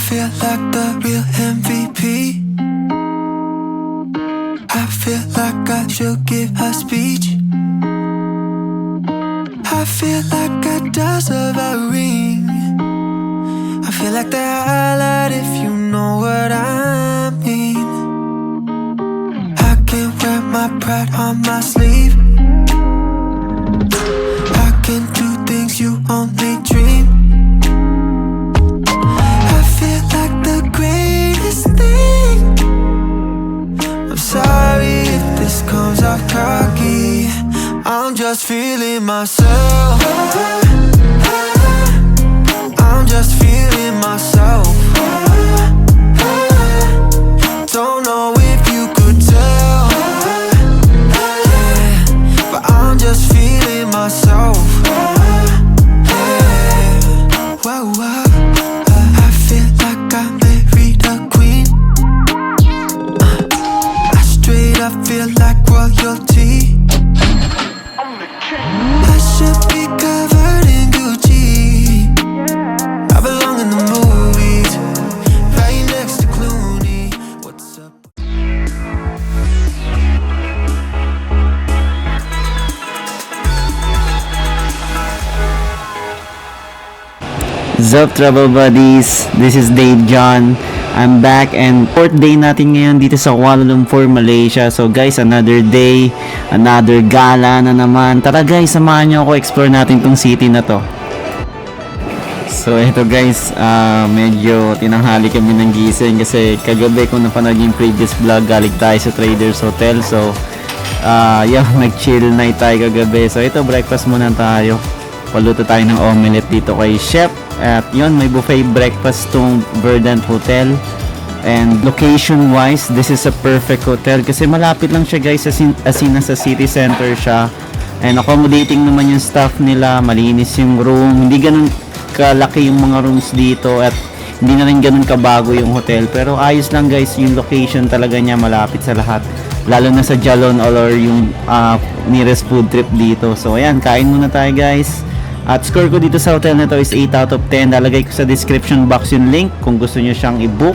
feel like the real MVP. I feel like I should give a speech. I feel like I deserve a ring. I feel like the highlight if you know what I mean. I can wear my pride on my sleeve. I can do things you only dream. I feel like the greatest thing. I'm sorry if this comes off cocky. I'm just feeling myself. I'm just feeling myself. Don't know if you could tell, yeah, but I'm just feeling myself. Yeah. Whoa, whoa. I feel like I married a queen. I straight up feel like royalty. I should be covered in Gucci. I belong in the movies, right next to Clooney. What's up? Sup travel buddies, this is Dave John. I'm back and fourth day natin ngayon dito sa Kuala Lumpur, Malaysia. So guys, another day, another gala na naman. Tara guys, samahan nyo ako explore natin tong city na to. So ito guys, medyo tinanghali kami ng gising kasi kagabi kung napanood yung previous vlog, galing tayo sa Traders Hotel. So nag-chill night tayo kagabi. So ito, breakfast muna tayo. Paluto tayo ng omelette dito kay Chef. At yun, may buffet breakfast tong Verdant Hotel. And location wise, this is a perfect hotel kasi malapit lang siya guys, as in sa city center siya. And accommodating naman yung staff nila, malinis yung room, hindi ganun kalaki yung mga rooms dito at hindi na rin ganun kabago yung hotel. Pero ayos lang guys, yung location talaga niya malapit sa lahat. Lalo na sa Jalon or yung nearest food trip dito. So ayan, kain muna tayo guys. At score ko dito sa hotel na to is 8 out of 10. Lalagay ko sa description box yung link kung gusto nyo siyang i-book.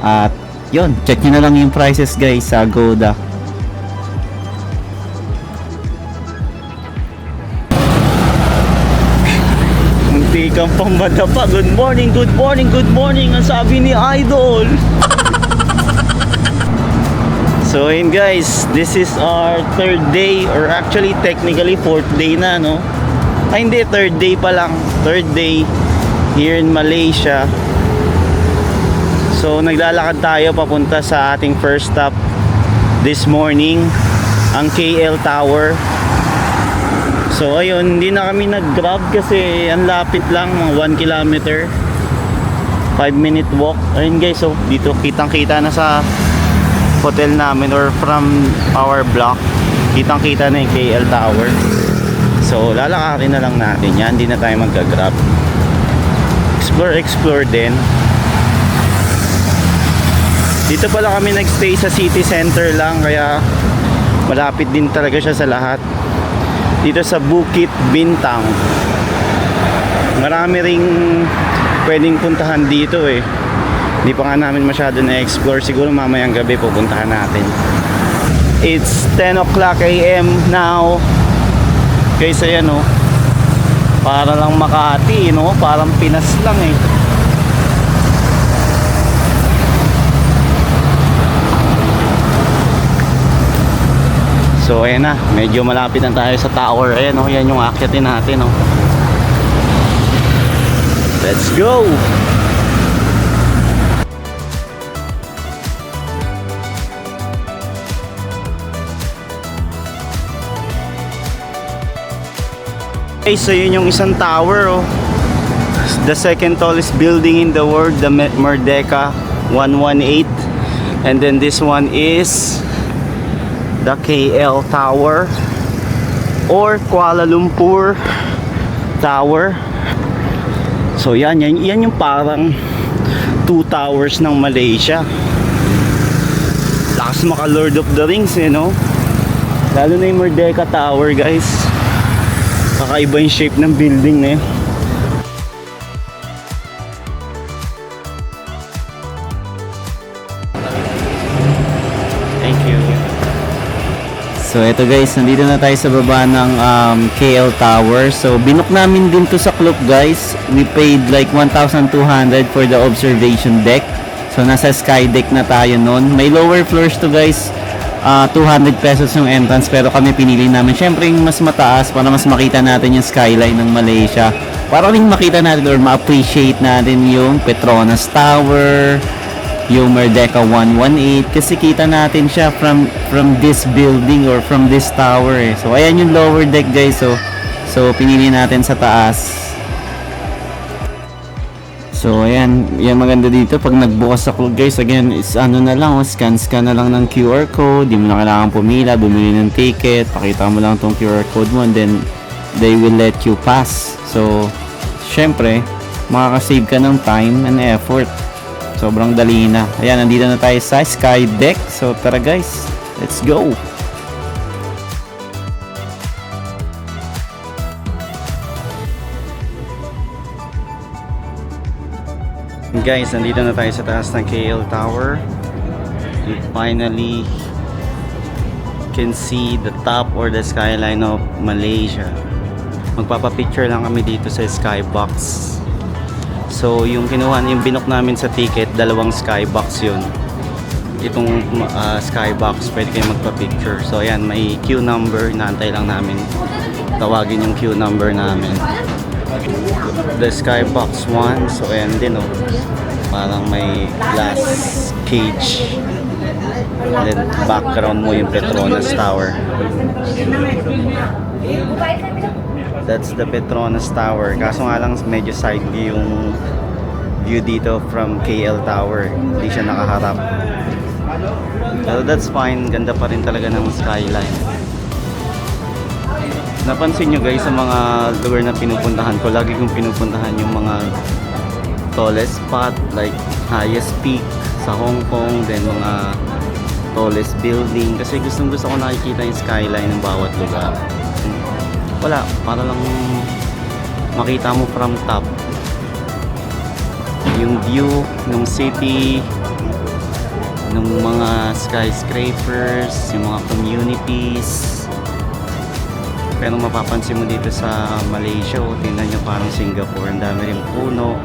At yun, check nyo na lang yung prices guys sa Agoda. Munti kang pamadapa. Good morning, good morning, good morning. Ang sabi ni Idol. So yun guys, this is our third day, or actually technically fourth day na, no? Ay hindi, third day pa lang. Third day here in Malaysia. So naglalakad tayo papunta sa ating first stop this morning, ang KL Tower. So ayun, hindi na kami nag-grab kasi ang lapit lang, mga 1 kilometer, 5-minute walk. Ayun guys, so dito kitang kita na sa hotel namin or from our block, kitang kita na yung KL Tower. So lalakarin na lang natin yan, hindi na tayo mag-grab. Explore din. Dito pala kami nagstay sa city center lang, kaya malapit din talaga siya sa lahat. Dito sa Bukit Bintang, marami ring pwedeng puntahan dito eh. Hindi pa nga namin masyado na-explore. Siguro mamayang gabi pupuntahan natin. It's 10 o'clock AM now. Guys, ayan o, para lang Makati, no? Parang Pinas lang eh. So ayan na, medyo malapit na tayo sa tower. Ayan o, yan yung akyatin natin o. Let's go! Okay, so yun yung isang tower, oh. The second tallest building in the world, the Merdeka 118. And then this one is the KL Tower or Kuala Lumpur Tower. So yan yung parang 2 towers ng Malaysia. Lakas maka Lord of the Rings eh, no? Lalo na yung Merdeka Tower guys. Kakaiba yung shape ng building na yun. Thank you. So eto guys, nandito na tayo sa baba ng KL Tower. So binook namin din to sa Klook guys. We paid like 1,200 for the observation deck. So nasa sky deck na tayo nun. May lower floors to guys. 200 pesos yung entrance, pero kami pinili namin syempre yung mas mataas para mas makita natin yung skyline ng Malaysia. Para rin makita natin or ma-appreciate natin yung Petronas Tower, yung Merdeka 118, kasi kita natin siya from this building or from this tower eh. So ayan yung lower deck guys. So pinili natin sa taas. So ayan, yan maganda dito pag nagbukas sa Klook guys. Again, is ano na lang, scan na lang ng QR code. Di mo na kailangan pumila, bumili ng ticket, pakita mo lang tong QR code mo and then they will let you pass. So syempre, makakasave ka ng time and effort. Sobrang dali na. Ayan, nandito na tayo sa sky deck. So tara guys, let's go. Guys, nandito na tayo sa taas ng KL Tower. We finally can see the top or the skyline of Malaysia. Magpapapicture lang kami dito sa skybox. So yung binook namin sa ticket, dalawang skybox yun. Itong skybox, pwede kayo magpa-picture. So ayan, may queue number, inaantay lang namin tawagin yung queue number namin. The skybox 1, so ayan din oh, parang may glass cage and then background mo yung Petronas Tower. That's the Petronas Tower, kaso nga lang medyo side view yung view dito from KL Tower, hindi siya nakaharap, pero that's fine, ganda pa rin talaga ng skyline. Napansin nyo guys, sa mga lugar na pinupuntahan ko, lagi kong pinupuntahan yung mga tallest spot, like highest peak sa Hong Kong, then mga tallest building, kasi gustong gusto ko nakikita yung skyline ng bawat lugar. Wala, para lang makita mo from top yung view ng city, ng mga skyscrapers, yung mga communities. Pero mapapansin mo dito sa Malaysia, tingnan nyo parang Singapore, ang dami rin puno,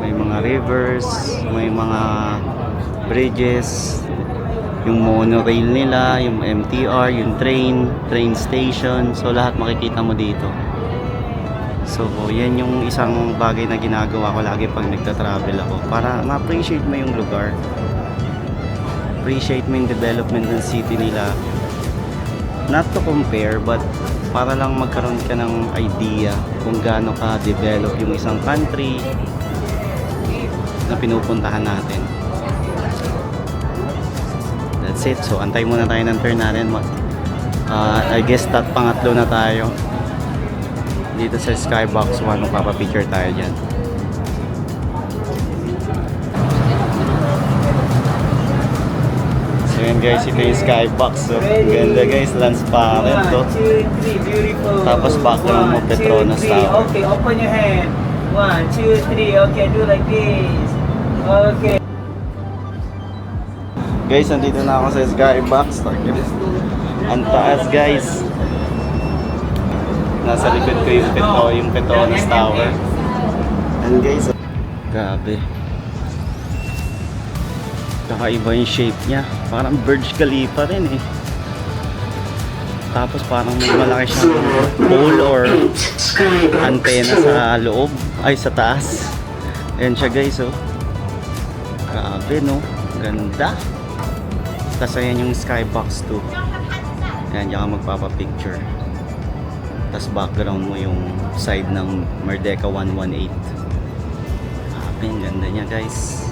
may mga rivers, may mga bridges, yung monorail nila, yung MTR, yung train station, so lahat makikita mo dito. So yan yung isang bagay na ginagawa ko lagi pag nagta-travel ako, para ma-appreciate mo yung lugar, appreciate mo yung development ng city nila. Not to compare, but para lang magkaroon ka ng idea kung gaano ka-develop yung isang country na pinupuntahan natin. That's it. So antay muna tayo ng turn natin. I guess pangatlo na tayo dito sa Skybox 1. Magpapapicture tayo dyan. So yun guys, ito yung skybox. So ganda guys, transparent to. Tapos background mo Petronas Tower. Okay, open your hand. 1, 2, 3. Okay, do like this. Okay. Guys, nandito na ako sa skybox. Ang taas guys. Nasa likod ko yung Petronas Tower. And guys, grabe. Kakaiba yung shape niya. Parang Burj Khalifa rin eh. Tapos parang may malaki siyang pole or antena sa loob. Ay, sa taas. Ayan siya guys oh. Grabe no. Ganda. Tapos ayan yung skybox 2. Ayan, diyan ka magpapapicture. Tapos background mo yung side ng Merdeka 118. Grabe, ang ganda niya guys.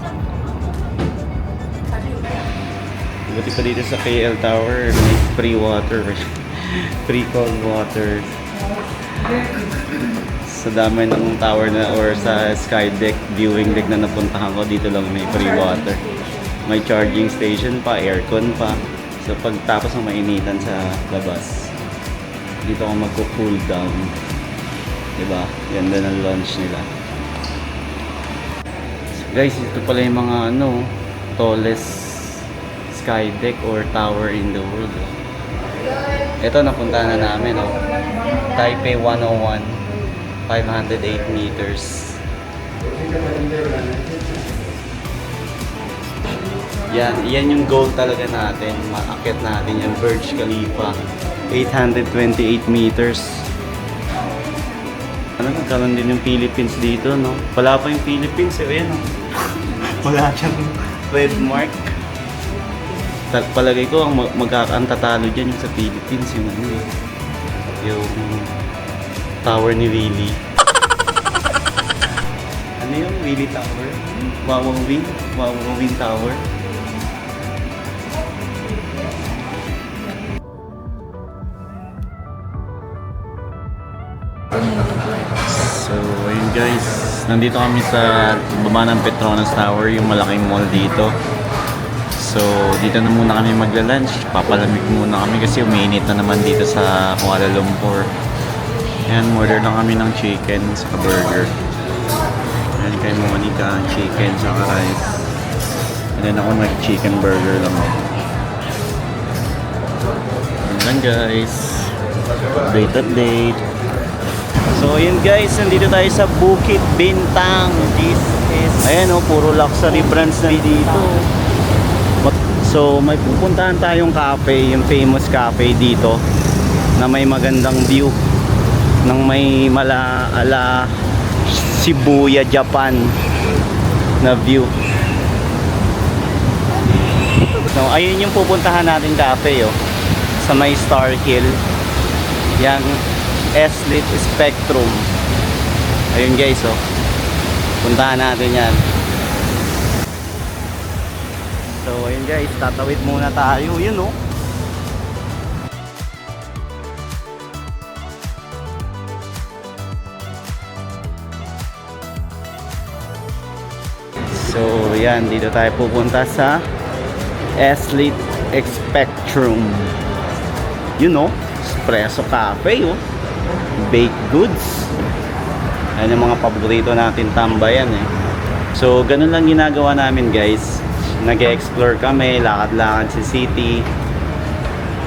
Buti pa dito sa KL Tower, may free water. Free cold water. Sa dami ng tower na or sa sky deck, viewing deck na napuntahan ko, dito lang may free water. May charging station pa, aircon pa. So pagtapos ng mainitan sa labas, dito ako magko-cool down. Diba? Ganda ng launch nila. So guys, ito pala yung mga tallest sky deck or tower in the world. Ito, napunta na namin, oh. Taipei 101, 508 meters. Yan yung goal talaga natin. Maakyat natin yung Burj Khalifa, 828 meters. Nagkaroon din yung Philippines dito, no? Wala pa yung Philippines, eh. Ayan, oh. Wala siyang red mark. Palagay ko ang magkakantatalo dyan yung sa Philippines, yung ano, yung tower ni Willie. Ano yung Willie Tower? Wawawin Tower. So, ayun guys, nandito kami sa baba ng Petronas Tower, yung malaking mall dito. So, dito na muna kami magla-lunch. Papalamig muna kami kasi umiinit na naman dito sa Kuala Lumpur. Ayan, order lang kami ng chicken sa burger. Ayan kay Monica, chicken sa rice. And then ako nag-chicken burger lang ako. Ayan lang guys. Update. So, ayun guys, nandito tayo sa Bukit Bintang. This is, ayan o, puro luxury brands na dito. So, may pupuntahan tayong cafe, yung famous cafe dito na may magandang view ng may ala Shibuya, Japan na view. So, ayun yung pupuntahan natin cafe, oh, sa may Star Hill. Yang S-Lit Spectrum. Ayun guys, oh. Puntahan natin yan. So, ayun guys, tatawid muna tayo. Yun, oh. So, yan. Dito tayo pupunta sa S-Lit Spectrum. Yun, oh. Espresso Cafe, oh. Baked goods. Ayan yung mga paborito natin tambayan, eh. So, ganun lang ginagawa namin, guys. Nag-explore kami, lakad-lakad sa city.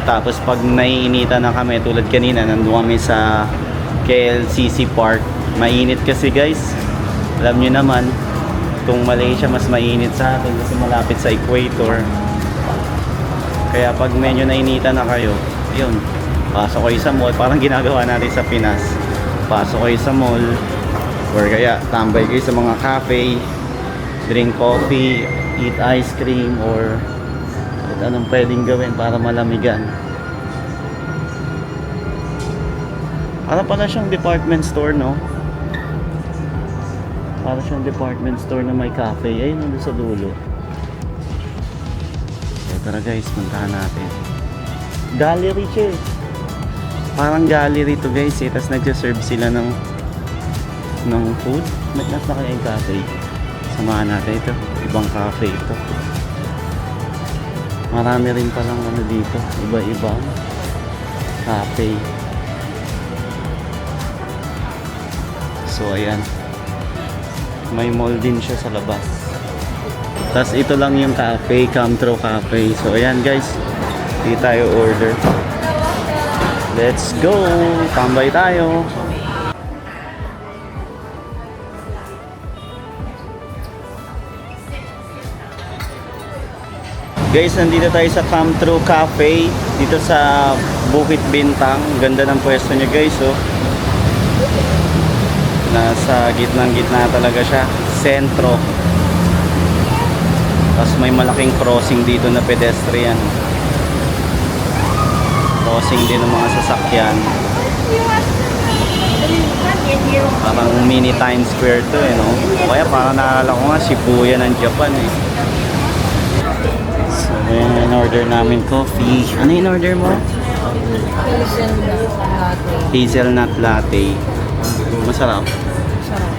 Tapos pag naiinitan na kami, tulad kanina, nandun kami sa KLCC Park. Mainit kasi guys. Alam nyo naman, itong Malaysia mas mainit sa atin kasi malapit sa equator. Kaya pag medyo nainitan na kayo, yun, pasok kayo sa mall. Parang ginagawa natin sa Pinas. Pasok kayo sa mall. Or kaya tambay kayo sa mga cafe, drink coffee, eat ice cream, or at anong pwedeng gawin para malamigan. Para pala siyang department store, no? Para siyang department store na may cafe. Ayun, nandun sa dulo. So, tara guys, puntahan natin. Gallery siya, eh. Parang gallery to guys, eh. Tapos nagsaserve sila ng food. Nasa kaya yung cafe. Samahan natin ito. Ibang cafe ito. Marami rin palang ano dito. Iba-ibang cafe. So ayan. May mall din siya sa labas. Tapos ito lang yung cafe, Camtro Cafe. So ayan guys. Dito tayo order. Let's go! Tambay tayo! Guys, nandito tayo sa Camtro Cafe dito sa Bukit Bintang. Ganda ng pwesto niya guys, oh. Nasa gitnang-gitna talaga siya, sentro. Tapos may malaking crossing dito na pedestrian. Crossing din ng mga sasakyan. Parang mini Times Square to, eh, no? Kaya parang naalala ko nga Shibuya ng Japan, eh. So, ayan, in-order namin coffee. Ano in-order mo? Hazelnut latte. Hazelnut latte. Masarap. Sarap.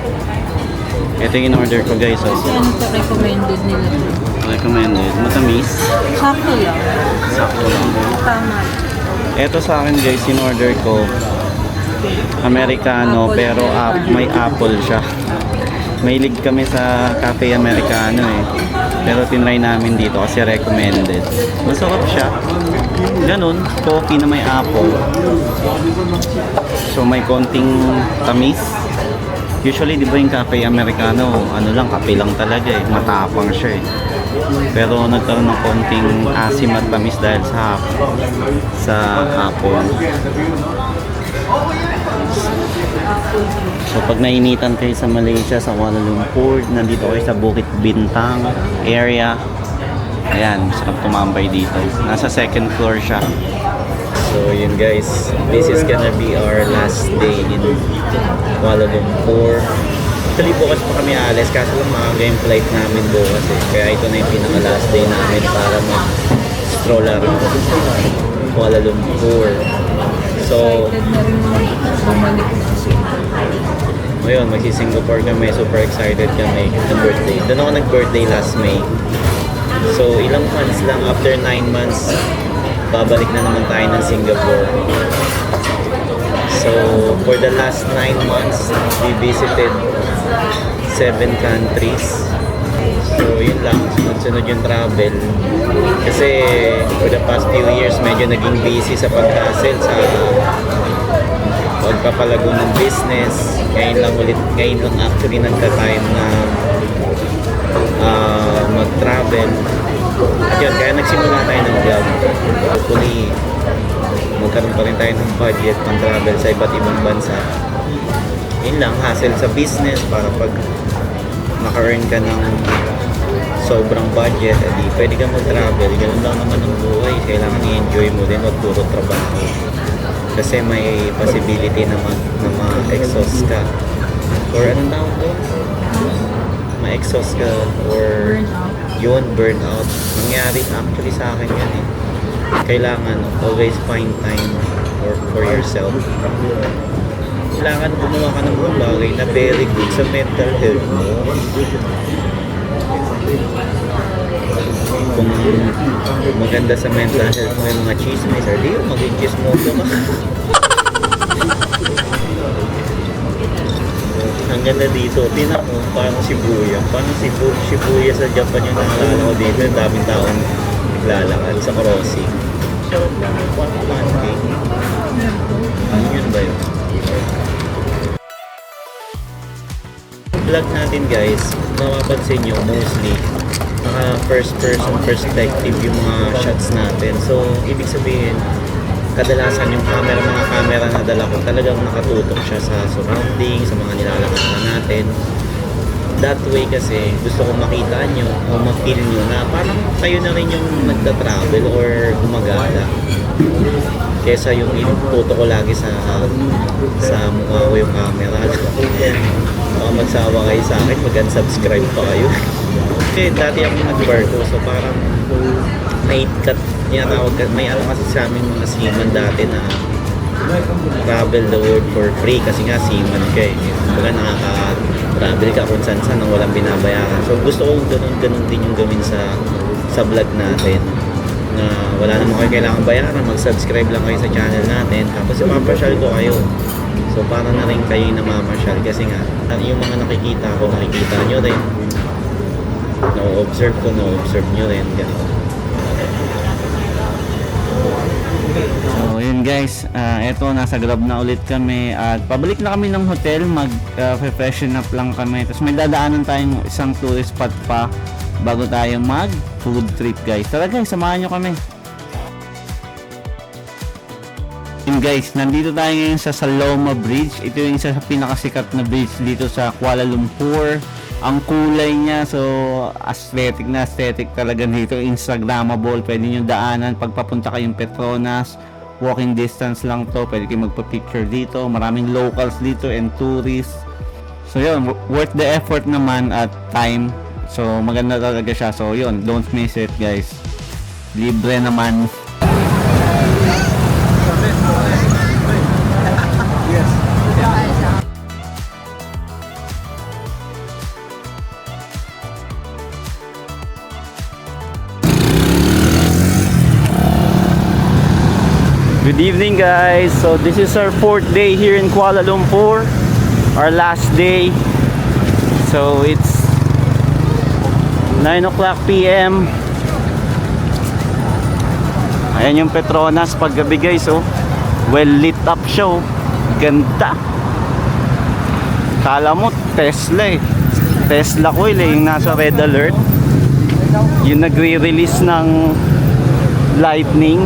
Ito yung in-order ko guys, oh. Kasi ano to recommended nila? Recommended. Matamis. Sakto lang. Sakto lang. Tama. Ito sa akin guys, in-order ko Americano, Apple pero flavor. may apple siya. Mahilig kami sa Cafe Americano eh. Pero tinry namin dito kasi recommended. Masarap siya. Ganun, coffee na may apple. So may konting tamis. Usually, di ba yung Cafe Americano, ano lang, kape lang talaga eh. Matapang siya eh. Pero nagkaroon ng konting asim at tamis dahil sa apple. So pag nainitan kayo sa Malaysia, sa Kuala Lumpur, nandito kayo sa Bukit Bintang area. Ayan, sarap tumambay dito. Nasa second floor siya. So yun guys, this is gonna be our last day in Kuala Lumpur. Actually bukas pa kami alis kaso lang maaga yung flight namin bukas eh. Kaya ito na yung pinaka last day namin para mag-stroll around Kuala Lumpur. So, Excited na rin bumalik na kasi. ngayon magsi-Singapore kami, super excited kami ng birthday. Doon ako nag-birthday last May. So ilang months lang, after 9 months babalik na naman tayo ng Singapore. So for the last 9 months we visited 7 countries. So yun lang, sunod-sunod yung travel kasi for the past few years medyo naging busy sa pag-hustle sa pagpapalago ng business. Ngayon lang actually nagka-time na mag-travel. At yun, kaya nagsimula tayo ng vlog. Hopefully, magkaroon pa rin tayo ng budget pang travel sa iba't ibang bansa. Yun lang, hassle sa business para pag maka-earn ka ng sobrang budget, edi pwede ka mag-travel. Ganun lang naman ang buhay. Kailangan i-enjoy mo din, wag puro trabaho. Kasi may possibility na ma-exhaust ka. Or anong tawag doon? Ma-exhaust ka or yun, burnout. Nangyari actually sa akin yan eh. Kailangan always find time for yourself. Kailangan gumawa ka ng mga bagay na very good sa mental health mo. Kung maganda sa mental health mo yung mga chismis, or di yung maging chismoso ka. Ang ganda dito, tinan mo, parang Shibuya. Parang Shibuya sa Japan yung nakalala ko dito. Ang daming taong naglalakad sa crossing. Sarap lang yung parang landing. Ano yun ba yun? Vlog natin guys, mapapansin nyo mostly naka first person perspective yung mga shots natin. So, ibig sabihin, kadalasan yung mga camera na dala ko talagang nakatutok siya sa surrounding, sa mga nilalakad na natin. That way kasi gusto kong makita nyo o ma-feel nyo na parang kayo na rin yung nagda-travel or gumagala. Kesa yung inuputo ko lagi sa mukha ko yung camera. Baka magsawa kayo sa akin, mag-unsubscribe pa kayo. Kasi dati ako nag-barko, so parang may ano kasi sa amin mga seaman dati na travel the world for free kasi nga seaman ka eh. Baga nakaka-travel ka kung saan nang walang binabayaran. So gusto ko ganun din yung gawin sa vlog natin. Na wala naman kayo kailangan bayaran, mag-subscribe lang kayo sa channel natin. Tapos ipapasyal ko kayo. So para na rin kayo namamasyal kasi nga yung mga nakikita nyo rin. No-observe nyo rin. Ganun. So yun guys, eto nasa Grab na ulit kami at pabalik na kami ng hotel, mag-freshen up lang kami. Tapos may dadaanan tayong isang tourist spot pa bago tayo mag food trip guys. Tara guys, samahan nyo kami. Yun guys, nandito tayo ngayon sa Saloma Bridge. Ito yung isa sa pinakasikat na bridge dito sa Kuala Lumpur. Ang kulay niya, so aesthetic talaga dito, Instagrammable. Pwede nyo daanan pagpapunta kayong Petronas, walking distance lang to, pwede kayo magpa-picture dito. Maraming locals dito and tourists. So yun, worth the effort naman at time. So maganda talaga siya. So yun, don't miss it guys. Libre naman. Good evening guys. So this is our 4th day here in Kuala Lumpur. Our last day. So it's 9 o'clock PM. Ayan yung Petronas paggabi guys, oh. Well lit up siya, oh. Ganda. Kala mo Tesla eh. Tesla coil eh, yung nasa red alert. Yung nagre-release ng lightning.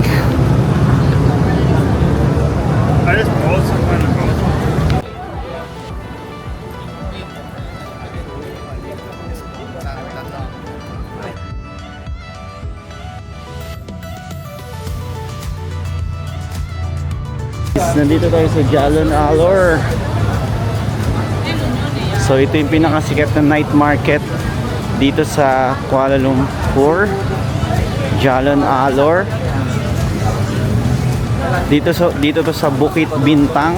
Nandito tayo sa Jalon Alor. So ito yung pinakasikat na night market dito sa Kuala Lumpur, Jalon Alor. Dito to sa Bukit Bintang.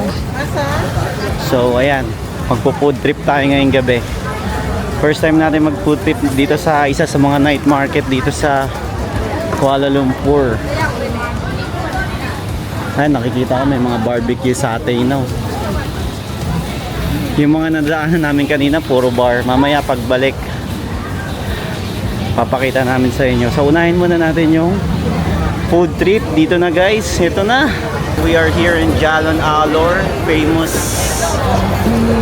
So ayan, magpo-food trip tayo ngayong gabi. First time natin mag-food trip dito sa isa sa mga night market dito sa Kuala Lumpur. Ay, nakikita ko may mga barbecue sa Ataynaw. Yung mga nadaanan namin kanina puro bar. Mamaya pagbalik papakita namin sa inyo. So unahin muna natin yung food trip. Dito na guys, ito na. We are here in Jalon Alor, famous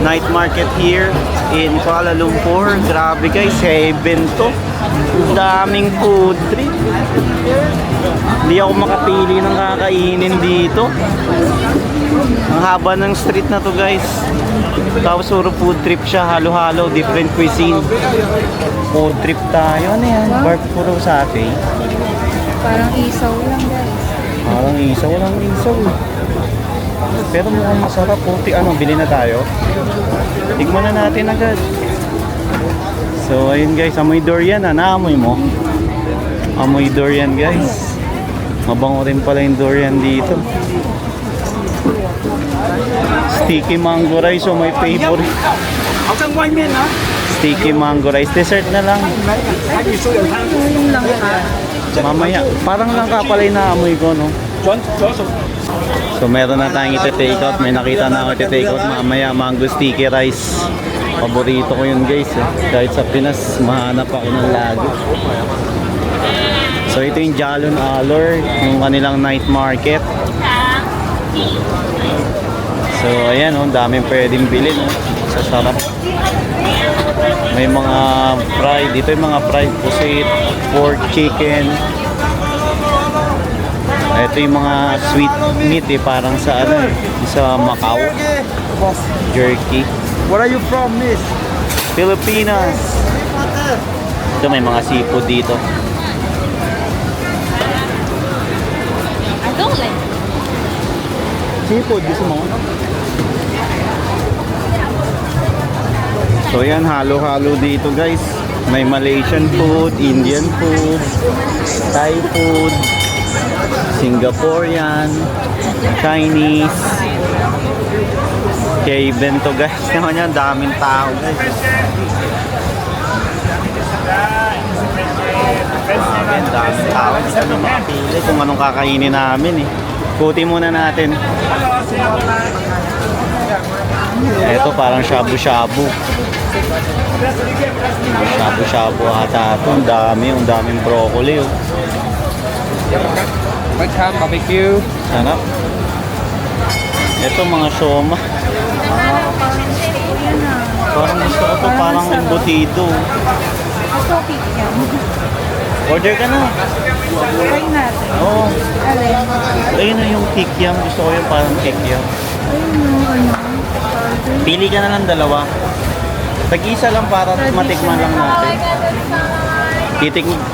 night market here in Kuala Lumpur. Grabe guys, heaven to. Daming food trip. Hindi ako makapili ng kakainin dito. Ang haba ng street na to guys. Tapos puro food trip siya, halo-halo, different cuisine. Food trip tayo. Ano yan? Bar puro sate. Parang isaw lang guys. Parang isaw, walang isaw. Pero mukhang masarap. Puti, ano, bili na tayo. Tignan na natin agad. So ayun guys, amoy durian na. Naamoy mo? Amoy durian guys. Mabango rin pala yung durian dito. Sticky mango rice, so my favorite. Sticky mango rice. Dessert na lang. Yung lang Mamaya, parang lang ka pala yung naamoy ko, no? So meron na tayong iti-take out. May nakita na ako iti-take out mamaya. Mango sticky rice. Paborito ko yun guys, eh. Kahit sa Pinas, mahanap ako ng lago. So ito yung Jalon Alor, yung kanilang night market. So ayan, oh, daming pwedeng bilhin, oh. Sasarap. May mga fried, dito yung mga fried pusit, pork, chicken. Ito yung mga sweet meat, eh, parang sa ano, eh, sa Macau. Jerky. Where are you from, miss? Pilipinas. Ito may mga seafood dito. I don't like. Seafood, gusto mo? So yan, halo-halo dito guys. May Malaysian food, Indian food, Thai food, Singaporean, Chinese. Kaya event to guys. Naman yan, daming tao guys. Daming tao. Hindi kami makapili kung anong kakainin namin eh. Kuti muna natin. Ito parang shabu-shabu. Shabu-shabu ata ito. Ang daming broccoli. Oh. Welcome, barbecue. Sarap. Ito mga shoma. Parang gusto ko ito, parang embutido. Ito, kikiam. Order ka na. Try natin. Oo. Alin? Ayun na yung kikiam. Gusto ko yung parang kikiam. Ayun yung ano. Pili ka na lang dalawa. Tag-isa lang para matikman lang natin.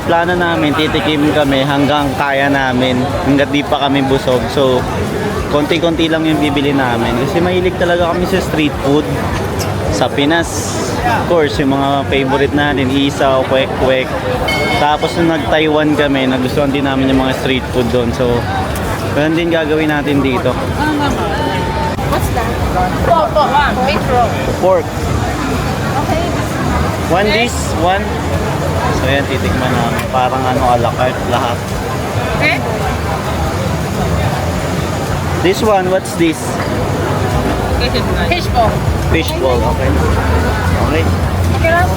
Plano namin, titikim kami hanggang kaya namin. Hanggat di pa kami busog. So, konti-konti lang yung bibili namin. Kasi mahilig talaga kami sa street food. Sa Pinas, of course, yung mga favorite natin, isaw, kwek-kwek. Tapos nung nag-Taiwan kami, nagustuhan din namin yung mga street food doon. So, ganun din gagawin natin dito. What's that? Beef roll. Pork. Okay. One dish, one. So yan, titikman namin. Parang ano, a la carte lahat. Okay. This one, what's this? Fishball. Fishball, okay. Okay. Okay lang?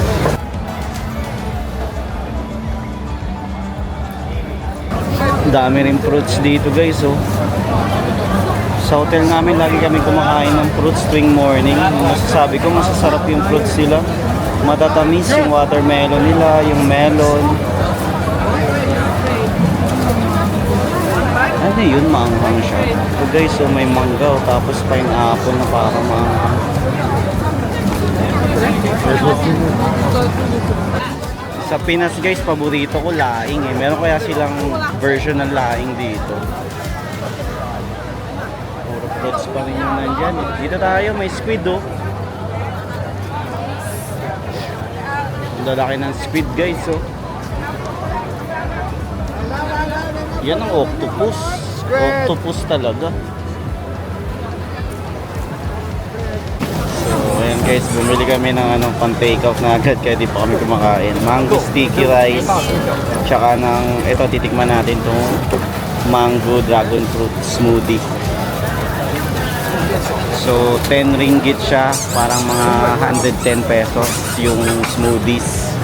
Dami rin fruits dito guys, oh. Sa hotel namin lagi kami kumakain ng fruits tuwing morning. Masasabi ko masasarap yung fruits nila. Matatamis yung watermelon nila, yung melon. Ano yun, maanghang siya. So guys, so may mangga, oh, tapos pineapple na para maanghang. Sa Pinas guys, paborito ko laing eh. Meron kaya silang version ng laing dito. Puro fruits pa rin yung nandyan eh. Dito tayo, may squid oh. Ang lalaki ng squid guys oh. Yan ang octopus. Octopus talaga. Ayan guys, bumili kami ng pang take out na agad kaya di pa kami kumakain. Mango sticky rice, tsaka ng, ito titikman natin itong mango dragon fruit smoothie. So 10 ringgit siya, parang mga 110 pesos yung smoothies.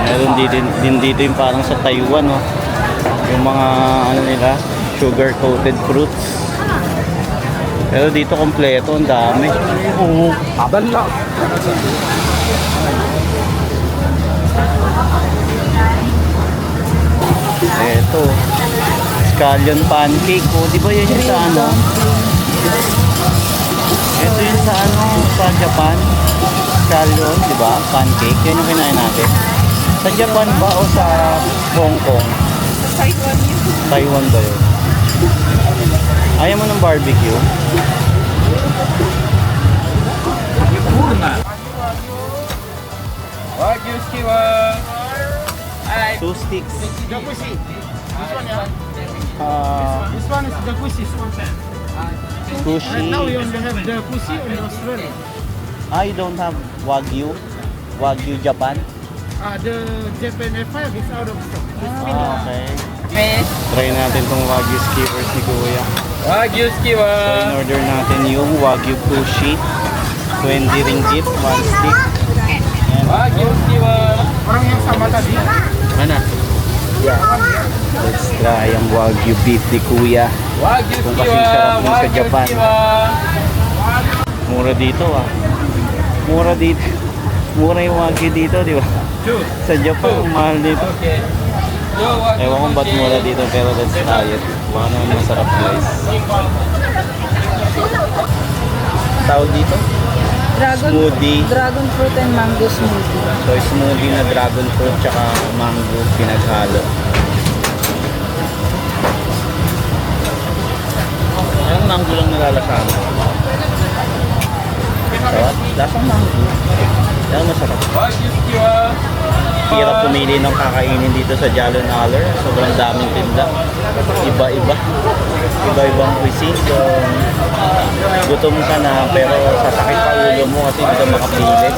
Meron din dito yung parang sa Taiwan oh. Yung mga nila sugar coated fruits. Pero dito kompleto, ang dami. Oo, abal na. Eto, scallion pancake. Oh, di ba yan yung sa ano? Ito yung sa ano, sa Japan. Scallion, di ba? Pancake. Yan yung kinain natin. Sa Japan ba o sa Hong Kong? Sa Taiwan yun. Taiwan ba yun? Ayaw mo ng barbecue? Wagyu skewer. 2 sticks. Jacuzzi. This one is the Kushi. Sushi. Now we only have the Kushi in Australia. I don't have Wagyu. Wagyu Japan. The Japan F5 is out of stock. Okay. Try natin tong Wagyu skewers ni Kuya. Wagyu So skewer. in-order natin yung Wagyu Kushi. 20 ringgit, 1 stick. Wagyu skewer. Orang yang sama tadi. Mana? Let's try ang Wagyu beef ni Kuya. Wagyu Kung kasing skewer. sarap nun sa Wagyu Japan. skewer. Mura dito ah. Mura dito. Mura yung Wagyu dito, di ba? Sa Japan, ang mahal dito. Okay. Yo, Wagyu Ewan kung ba't Kushi. mura dito, pero let's try it. Baka naman masarap guys. Tawag dito? Smoothie. Dragon fruit and mango smoothie. So smoothie na dragon fruit tsaka mango pinaghalo. Yung mango lang nalalasahan. Sarap. Lasang mango. Yan masarap. Wagyu skewer. Hirap pumili ng kakainin dito sa Jolly Naller. Sobrang daming tinda. Iba-iba. Iba-ibang cuisine. So, gutom ka na pero sasakit pa ulo mo kasi hindi ka makapili.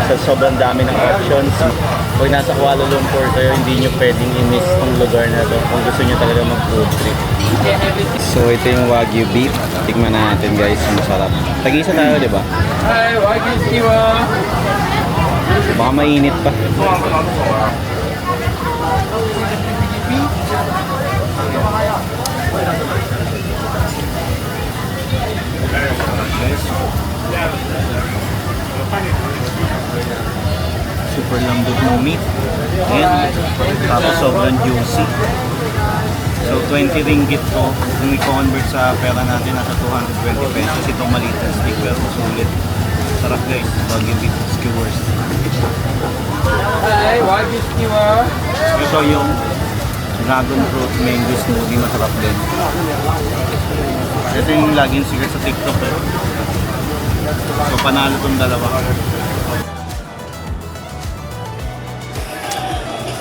Sa sobrang dami ng options. Pag nasa Kuala Lumpur kayo, hindi nyo pwedeng i-miss tong lugar na to kung gusto nyo talaga mag-food trip. So, ito yung Wagyu beef. Tikman natin guys. Masarap. Tag-isa tayo, di ba? Hi, Wagyu skewer. Baka mainit pa. Super lambot ng meat. Ayan. Tapos sobrang juicy. So 20 ringgit to. Kung i-convert sa pera natin, nasa 220 pesos. Itong maliit na stick pero sulit. Sarap guys. Wagyu beef skewers. Hi, Wagyu skewer. Ito yung dragon fruit mango smoothie, masarap din. Ito yung laging sikat sa TikTok eh. So panalo tong dalawa.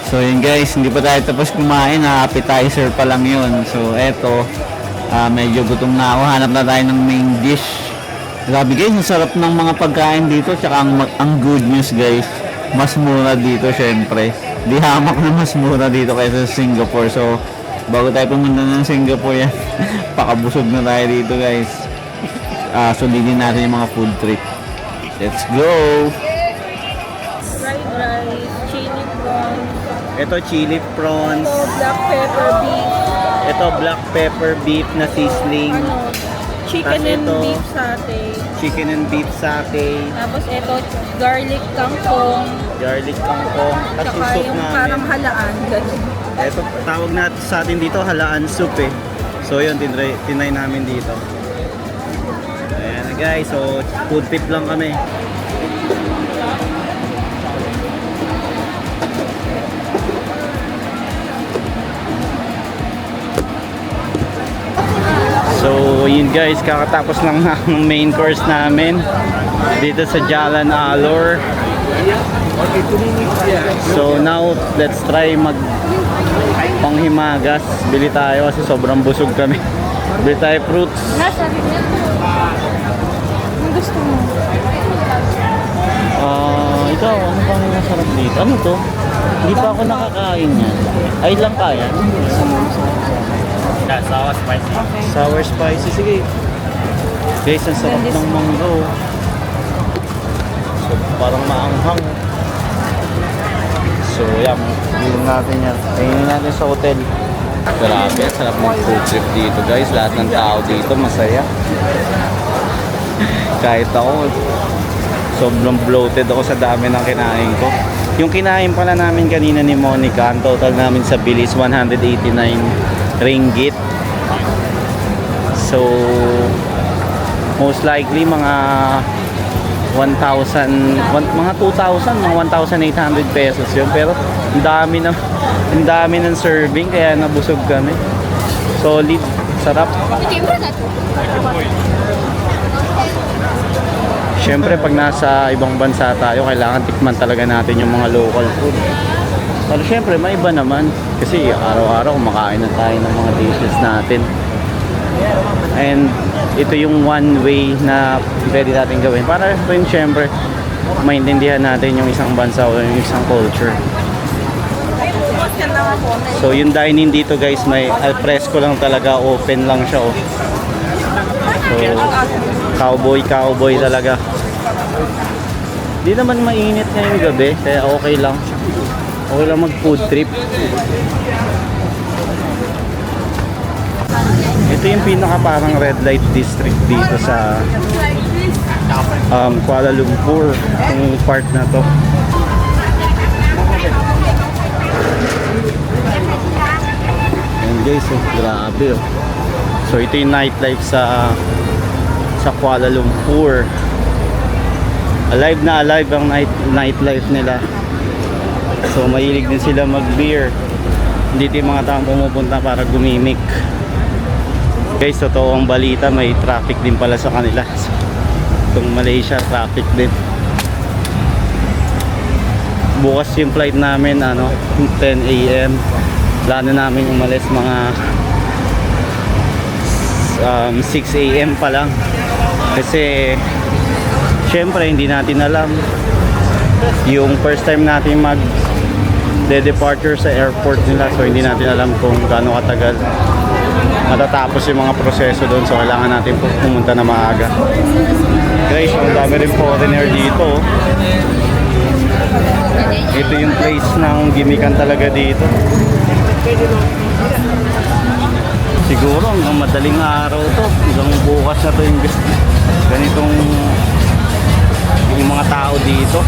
So yun guys, hindi pa tayo tapos kumain, appetizer pa lang yun. So eto, medyo gutom na ako, hanap na tayo ng main dish. Grabe guys, ang sarap ng mga pagkain dito, tsaka ang good news guys, mas mura dito syempre. Di hamak na mas mura dito kaysa sa Singapore. So bago tayo pumunta ng Singapore yan, pakabusog na tayo dito guys. sundin natin yung mga food trip. Let's go! Fried rice, chili prawns, Ito chili prawns. ito black pepper beef, Ito black pepper beef na sizzling. ano, chicken Tas and ito, beef satay. Chicken and beef satay. Tapos ito, garlic kangkong. Garlic kangkong. Tapos yung Tsaka soup yung namin. parang halaan. Ganun. Ito, tawag natin sa atin dito, halaan soup eh. So yun, tinry namin dito. Ayan na guys, so food trip lang kami. So yun guys, kakatapos lang ng main course namin dito sa Jalan Alor. So now, let's try mag panghimagas. Bili tayo kasi sobrang busog kami. Bili tayo fruits. Nasa rin. Ang gusto mo? Ikaw, ano bang masarap dito? Ano to? Hindi pa ako nakakain yan. Ay lang kaya? Sour spicy. Sour spicy, sige. Guys, ang sarap ng mango. So, parang maanghang. So, yan. Bilhin natin yan. Tingnan natin sa hotel. Grabe, sarap ng food trip dito guys. Lahat ng tao dito masaya. Kahit ako, sobrang bloated ako sa dami ng kinain ko. Yung kinain pala namin kanina ni Monica, ang total namin sa bill is 189 ringgit. So, most likely mga 1,000, mga 2,000, mga 1,800 pesos yun. Pero ang dami ng serving kaya nabusog kami. Solid, sarap. Siyempre pag nasa ibang bansa tayo, kailangan tikman talaga natin yung mga local food. Pero siyempre may iba naman kasi araw-araw kumakain na tayo ng mga dishes natin. And ito yung one way na pwede natin gawin para rin siyempre maintindihan natin yung isang bansa o yung isang culture. So yung dining dito guys, may al fresco lang talaga, open lang siya. So cowboy talaga. Di naman mainit ngayong gabi kaya okay lang mag food trip. Ito yung pinaka parang red light district dito sa Kuala Lumpur, yung part na to. And guys, grabe oh. So ito yung nightlife sa Kuala Lumpur. Alive na alive ang nightlife nila. So mahilig din sila mag-beer. Dito yung mga taong pumupunta para gumimik. Guys, totoo ang balita, may traffic din pala sa kanila. Itong Malaysia, traffic din. Bukas yung flight namin 10 AM. Plano namin umalis mga 6 AM pa lang. Kasi syempre hindi natin alam yung first time natin departure sa airport nila, so hindi natin alam kung gaano katagal matatapos yung mga proseso doon, so kailangan natin pumunta na maaga. Guys, ang dami rin foreigner dito. Ito yung place ng gimikan talaga dito. Siguro hanggang madaling araw to, hanggang bukas na to yung ganitong yung mga tao dito.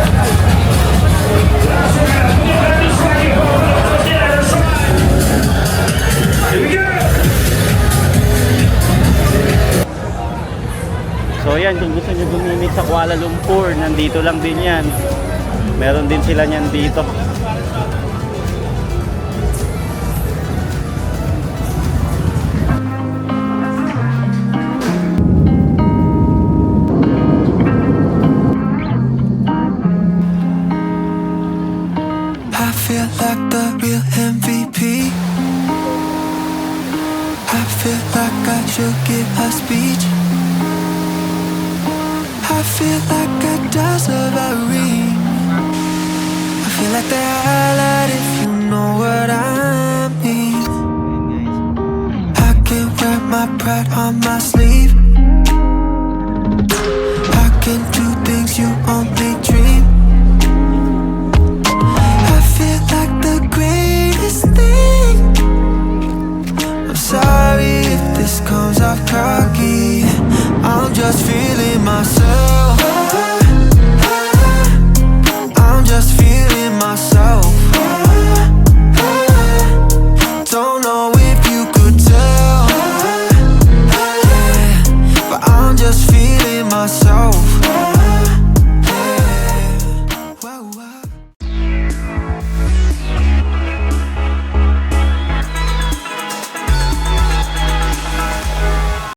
So yan, kung gusto nyo gumimik sa Kuala Lumpur, nandito lang din yan. Meron din sila nyan dito. I feel like the real MVP. I feel like I should give a speech. I feel like I deserve a ring.